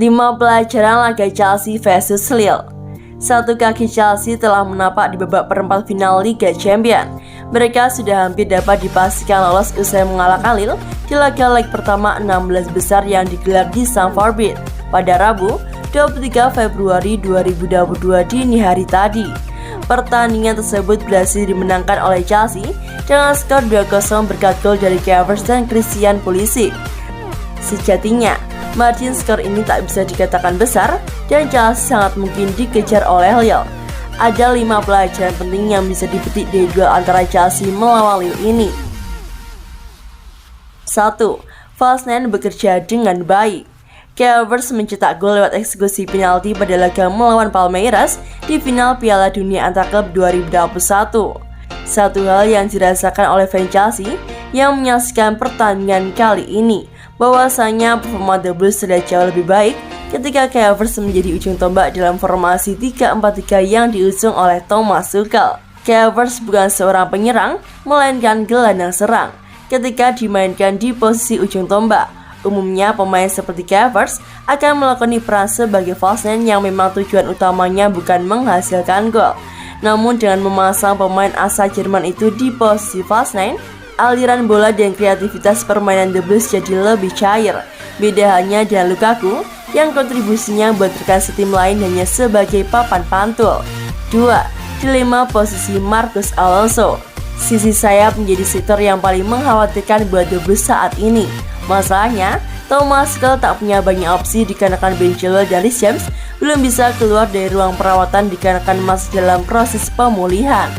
5 pelajaran laga Chelsea versus Lille. Satu kaki Chelsea telah menapak di babak perempat final Liga Champions. Mereka sudah hampir dapat dipastikan lolos usai mengalahkan Lille di laga leg pertama 16 besar yang digelar di Stamford Bridge pada Rabu 23 Februari 2022 dini hari tadi. Pertandingan tersebut berhasil dimenangkan oleh Chelsea dengan skor 2-0 berkat gol dari Kai Havertz dan Christian Pulisic. Sejatinya, margin skor ini tak bisa dikatakan besar dan Chelsea sangat mungkin dikejar oleh Lille. Ada 5 pelajaran penting yang bisa dipetik dari duel antara Chelsea melawan Lille ini. 1. False nine bekerja dengan baik. Kai Havertz mencetak gol lewat eksekusi penalti pada laga melawan Palmeiras di final Piala Dunia Antar Klub 2021. Satu hal yang dirasakan oleh fans Chelsea yang menyaksikan pertandingan kali ini, bahwasanya performa The Blues sudah jauh lebih baik ketika Kai Havertz menjadi ujung tombak dalam formasi 3-4-3 yang diusung oleh Thomas Tuchel. Kai Havertz bukan seorang penyerang, melainkan gelandang serang. Ketika dimainkan di posisi ujung tombak, umumnya pemain seperti Kai Havertz akan melakoni peran sebagai false nine yang memang tujuan utamanya bukan menghasilkan gol. Namun dengan memasang pemain asal Jerman itu di posisi false nine, aliran bola dan kreativitas permainan The Blues jadi lebih cair. Beda halnya dengan Lukaku yang kontribusinya buat rekan setim lain hanya sebagai papan pantul. 2. Dilema posisi Marcos Alonso. Sisi sayap menjadi sektor yang paling mengkhawatirkan buat The Blues saat ini. Masalahnya, Thomas Tuchel tak punya banyak opsi dikarenakan Ben Chilwell dan Reece James belum bisa keluar dari ruang perawatan dikarenakan masih dalam proses pemulihan.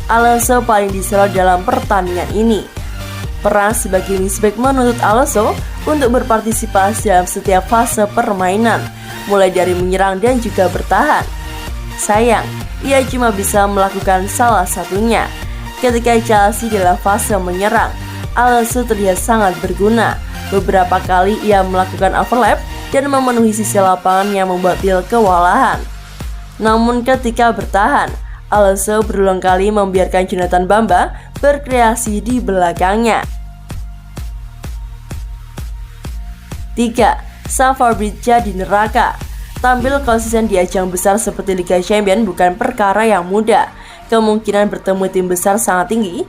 Alonso paling disorot dalam pertandingan ini. Peran sebagai wingback menuntut Alonso untuk berpartisipasi dalam setiap fase permainan, mulai dari menyerang dan juga bertahan. Sayang, ia cuma bisa melakukan salah satunya. Ketika Chelsea dalam fase menyerang, Alonso terlihat sangat berguna. Beberapa kali ia melakukan overlap dan memenuhi sisi lapangan yang membuat Lille kewalahan. Namun ketika bertahan, Alonso berulang kali membiarkan Jonathan Bamba berkreasi di belakangnya. 3. Stamford Bridge jadi neraka. Tampil konsisten di ajang besar seperti Liga Champions bukan perkara yang mudah. Kemungkinan bertemu tim besar sangat tinggi.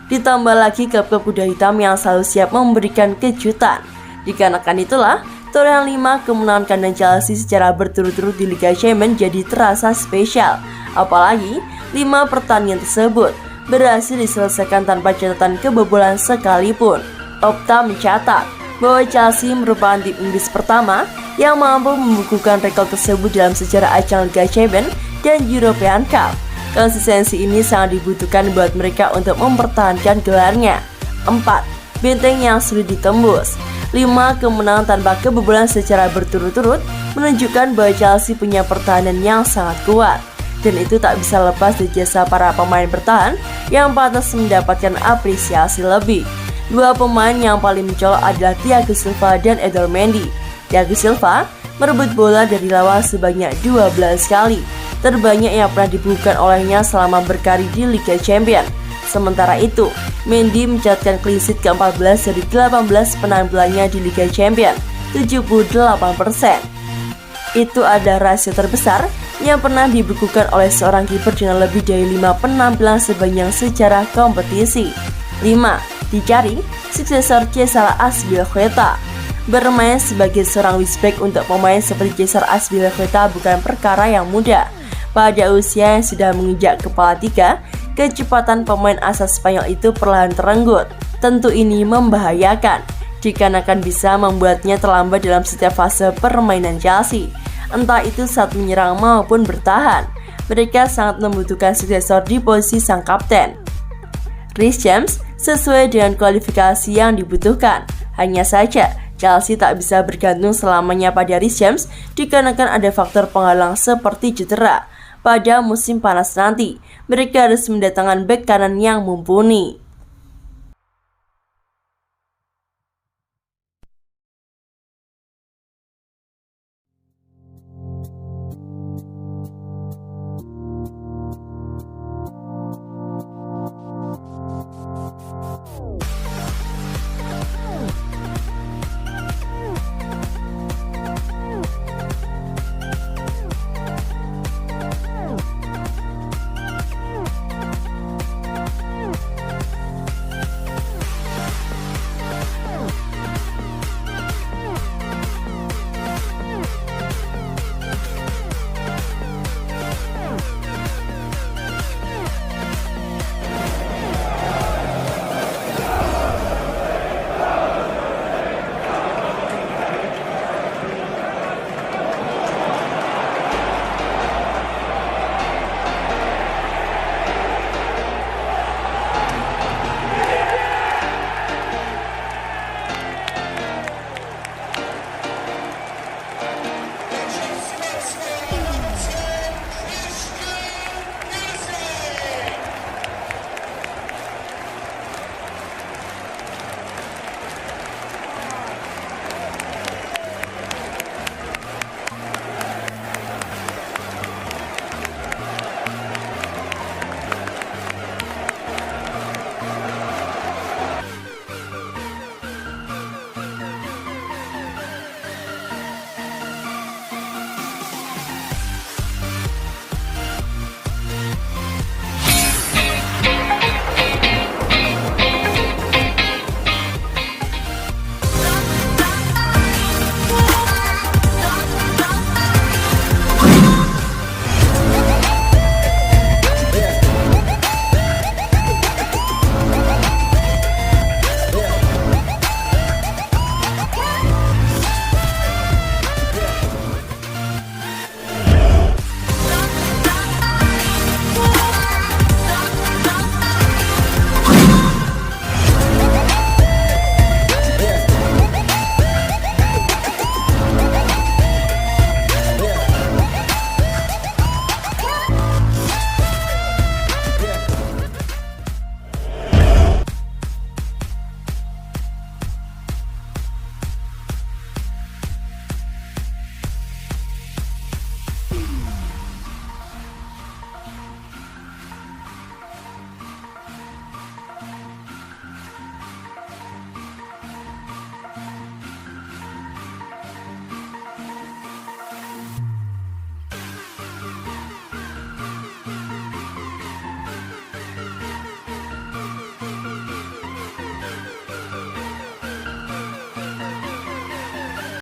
Ditambah lagi klub-klub kuda hitam yang selalu siap memberikan kejutan. Dikarenakan itulah, torehan 5 kemenangan kandang Chelsea secara berturut-turut di Liga Champions jadi terasa spesial. Apalagi 5 pertandingan tersebut berhasil diselesaikan tanpa catatan kebobolan sekalipun. Opta mencatat bahwa Chelsea merupakan tim Inggris pertama yang mampu membukukan rekor tersebut dalam sejarah ajang Liga Champions dan European Cup. Konsistensi ini sangat dibutuhkan buat mereka untuk mempertahankan gelarnya. 4. Benteng yang sulit ditembus. 5 kemenangan tanpa kebobolan secara berturut-turut menunjukkan bahwa Chelsea punya pertahanan yang sangat kuat. Dan itu tak bisa lepas dari jasa para pemain bertahan yang pantas mendapatkan apresiasi lebih. 2 pemain yang paling mencolok adalah Thiago Silva dan Edouard Mendy. Thiago Silva merebut bola dari lawan sebanyak 12 kali, terbanyak yang pernah dibukukan olehnya selama berkarir di Liga Champions. Sementara itu, Mendy mencatatkan clean sheet ke-14 dari 18 penampilannya di Liga Champions, 78%. Itu adalah rasio terbesar yang pernah dibukukan oleh seorang kiper dengan lebih dari 5 penampilan sepanjang sejarah kompetisi. 5. Dicari suksesor Cesar Azpilicueta. Bermain sebagai seorang wingback untuk pemain seperti Cesar Azpilicueta bukan perkara yang mudah. Pada usia yang sudah menginjak kepala 3, kecepatan pemain asal Spanyol itu perlahan terenggut. Tentu ini membahayakan, dikarenakan bisa membuatnya terlambat dalam setiap fase permainan Chelsea, entah itu saat menyerang maupun bertahan. Mereka sangat membutuhkan suksesor di posisi sang kapten. Reece James sesuai dengan kualifikasi yang dibutuhkan. Hanya saja, Chelsea tak bisa bergantung selamanya pada Reece James dikarenakan ada faktor penghalang seperti cedera. Pada musim panas nanti, mereka harus mendatangkan bek kanan yang mumpuni.